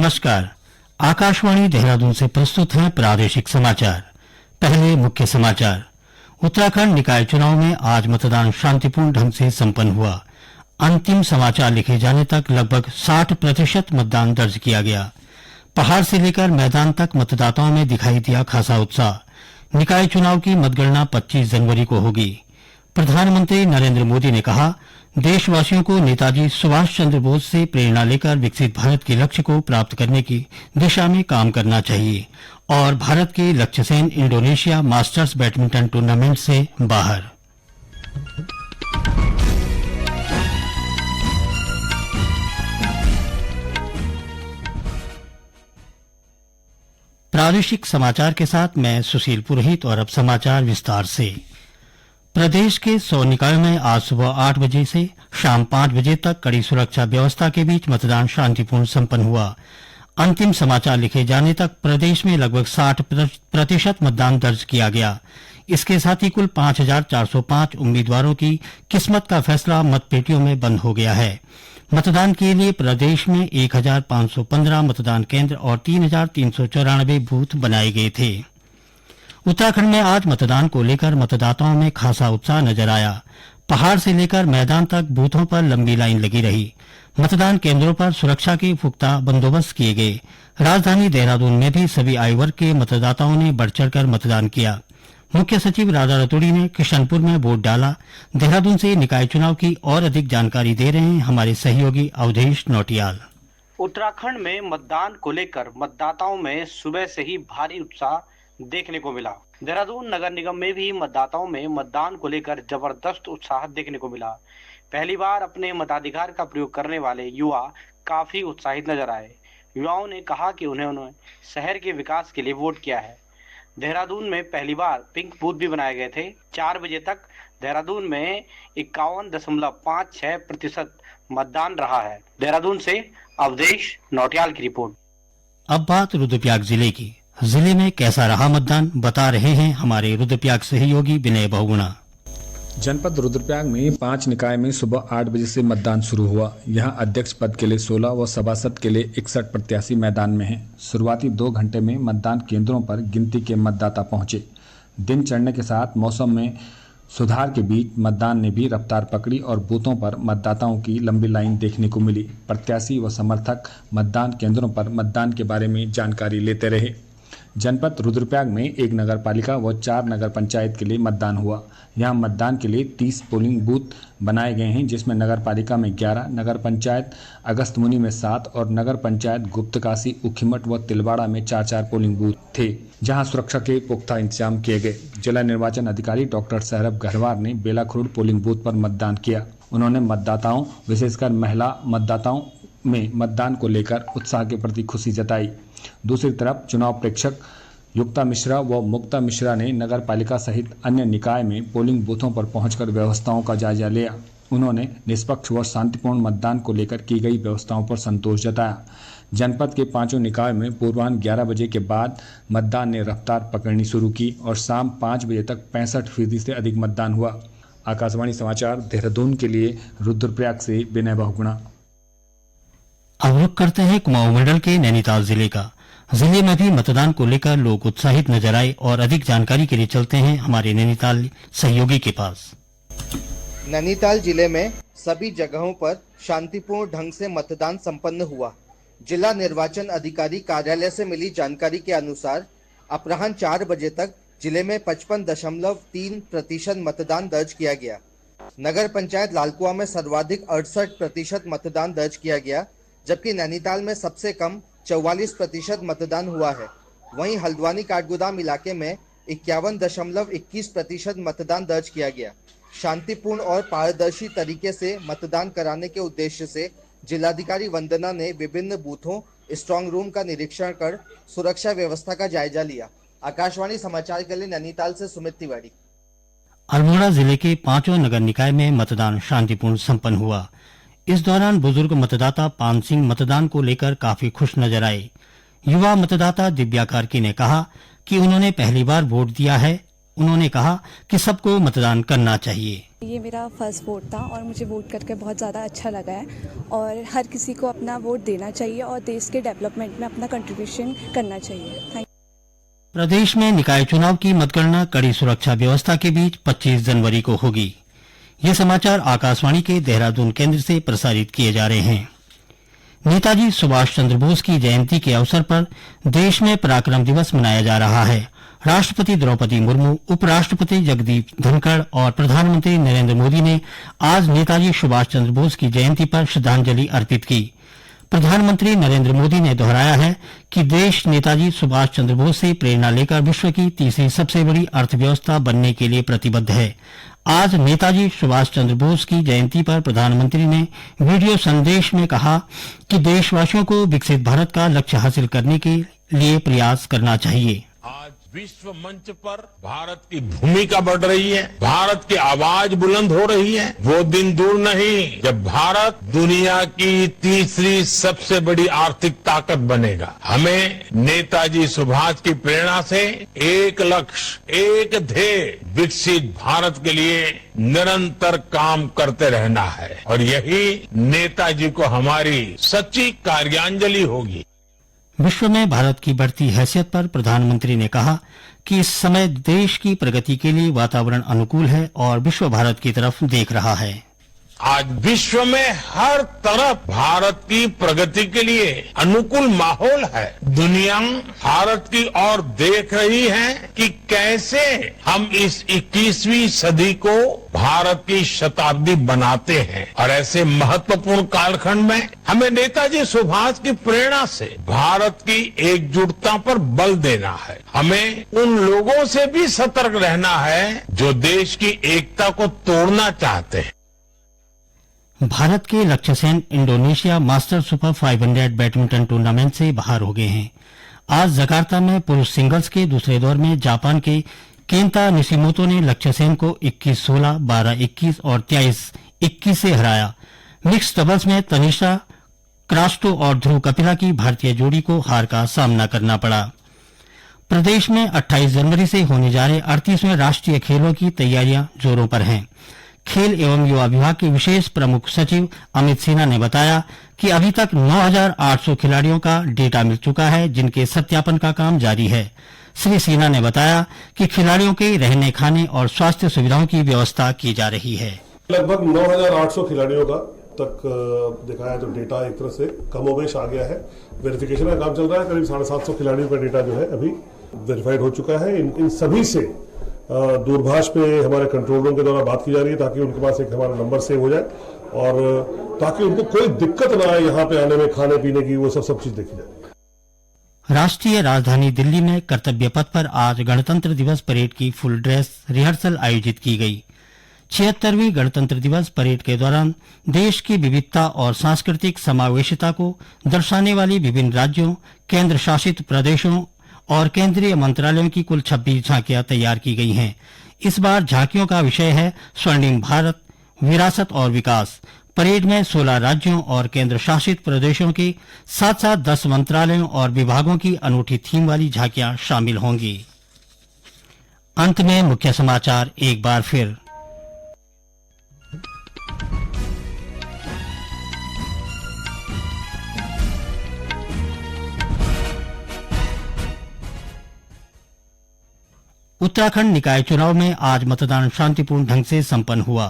नमस्कार। आकाशवाणी देहरादून से प्रस्तुत है प्रादेशिक समाचार। पहले मुख्य समाचार। उत्तराखंड निकाय चुनाव में आज मतदान शांतिपूर्ण ढंग से संपन्न हुआ। अंतिम समाचार लिखे जाने तक लगभग 60% मतदान दर्ज किया गया। पहाड़ से लेकर मैदान तक मतदाताओं में दिखाई दिया खासा उत्साह। निकाय चुनाव की मतगणना 25 जनवरी को होगी। प्रधानमंत्री नरेंद्र मोदी ने कहा, देशवासियों को नेताजी सुभाष चंद्र बोस से प्रेरणा लेकर विकसित भारत के लक्ष्य को प्राप्त करने की दिशा में काम करना चाहिए। और भारत के लक्ष्य Sen Indonesia masters badminton tournament से बाहर। प्रादेशिक समाचार के साथ मैं सुशील पुरोहित। और अब समाचार विस्तार से। प्रदेश के 100 निकायों में आज सुबह 8 बजे से शाम 5 बजे तक कड़ी सुरक्षा व्यवस्था के बीच मतदान शांतिपूर्ण संपन्न हुआ। अंतिम समाचार लिखे जाने तक प्रदेश में लगभग 60% मतदान दर्ज किया गया। इसके साथ ही कुल 5,405 उम्मीदवारों की किस्मत का फैसला मतपेटियों में बंद हो गया है। मतदान के लिए प्रदेश में 1,515 मतदान केंद्र और 3,394 बूथ बनाए गए थे। उत्तराखंड में आज मतदान को लेकर मतदाताओं में खासा उत्साह नजर आया। पहाड़ से लेकर मैदान तक बूथों पर लंबी लाइन लगी रही। मतदान केंद्रों पर सुरक्षा के पुख्ता बंदोबस्त किए गए। राजधानी देहरादून में भी सभी आयु वर्ग के मतदाताओं ने बढ़ चढ़कर मतदान किया। मुख्य सचिव राधा रतूड़ी ने किशनपुर में वोट डाला। देहरादून से निकाय चुनाव की और अधिक जानकारी दे रहे हैं हमारे सहयोगी अवधेश नौटियाल। उत्तराखंड में मतदान को लेकर मतदाताओं में सुबह से ही भारी उत्साह देखने को मिला। देहरादून नगर निगम में भी मतदाताओं में मतदान को लेकर जबरदस्त उत्साह देखने को मिला। पहली बार अपने मताधिकार का प्रयोग करने वाले युवा काफी उत्साहित नजर आए। युवाओं ने कहा कि उन्होंने शहर के विकास के लिए वोट किया है। देहरादून में पहली बार पिंक बूथ भी बनाए गए थे। 4 बजे तक देहरादून में 51.56% मतदान रहा है। देहरादून से अवधेश नौटियाल की रिपोर्ट। अब बात रुद्रप्रयाग जिले की। जिले में कैसा रहा मतदान, बता रहे हैं हमारे रुद्रप्रयाग सहयोगी विनय बहुगुणा। जनपद रुद्रप्रयाग में 5 निकाय में सुबह 8 बजे से मतदान शुरू हुआ। यहां अध्यक्ष पद के लिए 16 व सभासद के लिए 61 प्रत्याशी मैदान में हैं। शुरुआती 2 घंटे में मतदान केंद्रों पर गिनती के मतदाता पहुंचे। दिन चढ़ने के साथ मौसम में सुधार के बीच मतदान ने भी रफ्तार पकड़ी और बूथों पर मतदाताओं की लंबी लाइन देखने को मिली। प्रत्याशी व समर्थक मतदान केंद्रों पर मतदान के बारे में जानकारी लेते रहे। जनपद रुद्रप्रयाग में 1 नगर पालिका व 4 नगर पंचायत के लिए मतदान हुआ। यहां मतदान के लिए 30 पोलिंग बूथ बनाए गए हैं, जिसमें नगर पालिका में 11, नगर पंचायत अगस्तमुनि में 7 और नगर पंचायत गुप्तकाशी, उखीमठ व तिलवाड़ा में 4-4 पोलिंग बूथ थे, जहां सुरक्षा के पुख्ता इंतजाम किए गए। जिला निर्वाचन अधिकारी डॉक्टर सौरभ गहरवार ने बेलाखुर्द पोलिंग बूथ पर मतदान किया। उन्होंने मतदाताओं, विशेषकर महिला मतदाताओं में मतदान को लेकर उत्साह के प्रति खुशी जताई। दूसरी तरफ चुनाव प्रेक्षक युक्ता मिश्रा व मुक्ता मिश्रा ने नगर पालिका सहित अन्य निकाय में पोलिंग बूथों पर पहुंचकर व्यवस्थाओं का जायजा लिया। उन्होंने निष्पक्ष व शांतिपूर्ण मतदान को लेकर की गई व्यवस्थाओं पर संतोष जताया। जनपद के 5 निकायों में पूर्वाह्न 11 बजे के बाद मतदान ने रफ्तार पकड़नी शुरू की और शाम 5 बजे तक 65% से अधिक मतदान हुआ। आकाशवाणी समाचार देहरादून के लिए रुद्रप्रयाग से विनय बहुगुणा। अब रुख करते हैं कुमाऊं मंडल के नैनीताल जिले का। जिले में भी मतदान को लेकर लोग उत्साहित नजर आए और अधिक जानकारी के लिए चलते हैं हमारे नैनीताल सहयोगी के पास। नैनीताल जिले में सभी जगहों पर शांतिपूर्ण ढंग से मतदान संपन्न हुआ। जिला निर्वाचन अधिकारी कार्यालय से मिली जानकारी के अनुसार अपराह्न 4 बजे तक जिले में 55.3% मतदान दर्ज किया गया। नगर पंचायत लालकुआ में सर्वाधिक 68% मतदान दर्ज किया गया, जबकि नैनीताल में सबसे कम 44% मतदान हुआ है। वहीं हल्द्वानी काठगोदाम इलाके में 51.21% मतदान दर्ज किया गया। शांतिपूर्ण और पारदर्शी तरीके से मतदान कराने के उद्देश्य से जिलाधिकारी वंदना ने विभिन्न बूथों, स्ट्रांग रूम का निरीक्षण कर सुरक्षा व्यवस्था का जायजा लिया। आकाशवाणी समाचार के लिए नैनीताल से सुमित तिवारी। अल्मोड़ा जिले के 5 नगर निकाय में मतदान शांतिपूर्ण संपन्न हुआ। इस दौरान बुजुर्ग मतदाता पान सिंह मतदान को लेकर काफी खुश नजर आए। युवा मतदाता दिव्या कार्की ने कहा कि उन्होंने पहली बार वोट दिया है। उन्होंने कहा कि सबको मतदान करना चाहिए। ये मेरा फर्स्ट वोट था और मुझे वोट करके बहुत ज़्यादा अच्छा लगा है और हर किसी को अपना वोट देना चाहिए और देश के डेवलपमेंट में अपना कंट्रीब्यूशन करना चाहिए। Thank you. प्रदेश में निकाय चुनाव की मतगणना कड़ी सुरक्षा व्यवस्था के बीच 25 जनवरी को होगी। ये समाचार आकाशवाणी के देहरादून केंद्र से प्रसारित किए जा रहे हैं। नेताजी सुभाष चंद्र बोस की जयंती के अवसर पर देश में पराक्रम दिवस मनाया जा रहा है। राष्ट्रपति द्रौपदी मुर्मू, उपराष्ट्रपति जगदीप धनखड़ और प्रधानमंत्री नरेंद्र मोदी ने आज नेताजी सुभाष चंद्र बोस की जयंती पर श्रद्धांजलि अर्पित की। प्रधानमंत्री नरेंद्र मोदी ने दोहराया है कि देश नेताजी सुभाष चंद्र बोस से प्रेरणा लेकर विश्व की तीसरी सबसे बड़ी अर्थव्यवस्था बनने के लिए प्रतिबद्ध है। आज नेताजी सुभाष चंद्र बोस की जयंती पर प्रधानमंत्री ने वीडियो संदेश में कहा कि देशवासियों को विकसित भारत का लक्ष्य हासिल करने के लिए प्रयास करना चाहिए। आज विश्व मंच पर भारत की भूमिका बढ़ रही है, भारत की आवाज बुलंद हो रही है। वो दिन दूर नहीं जब भारत दुनिया की तीसरी सबसे बड़ी आर्थिक ताकत बनेगा। हमें नेताजी सुभाष की प्रेरणा से एक लक्ष्य, एक ध्येय, विकसित भारत के लिए निरंतर काम करते रहना है और यही नेताजी को हमारी सच्ची कार्यांजलि होगी। विश्व में भारत की बढ़ती हैसियत पर प्रधानमंत्री ने कहा कि इस समय देश की प्रगति के लिए वातावरण अनुकूल है और विश्व भारत की तरफ देख रहा है। आज विश्व में हर तरफ भारत की प्रगति के लिए अनुकूल माहौल है। दुनिया भारत की ओर देख रही है कि कैसे हम इस 21वीं सदी को भारत की शताब्दी बनाते हैं और ऐसे महत्वपूर्ण कालखंड में हमें नेताजी सुभाष की प्रेरणा से भारत की एकजुटता पर बल देना है। हमें उन लोगों से भी सतर्क रहना है जो देश की एकता को तोड़ना चाहते हैं। भारत के लक्ष्य Sen Indonesia master super 500 badminton tournament से बाहर हो गए हैं। आज जकार्ता में पुरुष सिंगल्स के दूसरे दौर में जापान के केंता निशिमोतो ने लक्ष्य सेन को 21-16, 12-21 और 23-21 से हराया। मिक्स डबल्स में तनिषा क्रास्टो और ध्रुव कपिला की भारतीय जोड़ी को हार का सामना करना पड़ा। प्रदेश में 28 जनवरी से होने जा रहे 38वें राष्ट्रीय खेलों की तैयारियां जोरों पर हैं। खेल एवं युवा विभाग के विशेष प्रमुख सचिव अमित सिन्हा ने बताया कि अभी तक 9,800 खिलाड़ियों का डेटा मिल चुका है, जिनके सत्यापन का काम जारी है। श्री सिन्हा ने बताया कि खिलाड़ियों के रहने, खाने और स्वास्थ्य सुविधाओं की व्यवस्था की जा रही है। लगभग 9,800 खिलाड़ियों का तक दिखाया जो डेटा एक तरह से कमोबेश आ गया है। वेरिफिकेशन का काम चल रहा है। करीब 750 खिलाड़ियों का डेटा जो है अभी वेरीफाइड हो चुका है। इन सभी से दूरभाष पे हमारे कंट्रोल रूम के द्वारा बात की जा रही है ताकि उनके पास एक हमारा नंबर सेव हो जाए और ताकि उनको कोई दिक्कत ना आए यहाँ पे आने में, खाने पीने की, वो सब चीज देखी जाए। राष्ट्रीय राजधानी दिल्ली में कर्तव्य पथ पर आज गणतंत्र दिवस परेड की फुल ड्रेस रिहर्सल आयोजित की गई। 76वीं गणतंत्र दिवस परेड के दौरान देश की विविधता और सांस्कृतिक समावेशिता को दर्शाने वाली विभिन्न राज्यों, केंद्र शासित प्रदेशों और केंद्रीय मंत्रालयों की कुल 26 झांकियां तैयार की गई हैं। इस बार झांकियों का विषय है स्वर्णिम भारत, विरासत और विकास। परेड में 16 राज्यों और केंद्र शासित प्रदेशों के साथ साथ 10 मंत्रालयों और विभागों की अनूठी थीम वाली झांकियां शामिल होंगी। अंत में मुख्य समाचार एक बार फिर। उत्तराखंड निकाय चुनाव में आज मतदान शांतिपूर्ण ढंग से संपन्न हुआ।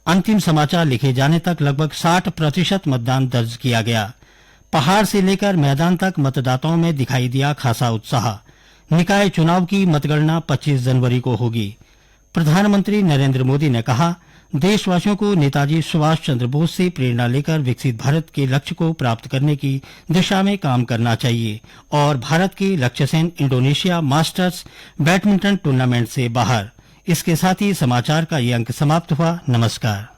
अंतिम समाचार लिखे जाने तक लगभग 60% मतदान दर्ज किया गया। पहाड़ से लेकर मैदान तक मतदाताओं में दिखाई दिया खासा उत्साह। निकाय चुनाव की मतगणना 25 जनवरी को होगी। प्रधानमंत्री नरेंद्र मोदी ने कहा, देशवासियों को नेताजी सुभाष चंद्र बोस से प्रेरणा लेकर विकसित भारत के लक्ष्य को प्राप्त करने की दिशा में काम करना चाहिए और भारत के लक्ष्य Sen Indonesia masters badminton tournament से बाहर। इसके साथ ही समाचार का ये अंक समाप्त हुआ। नमस्कार।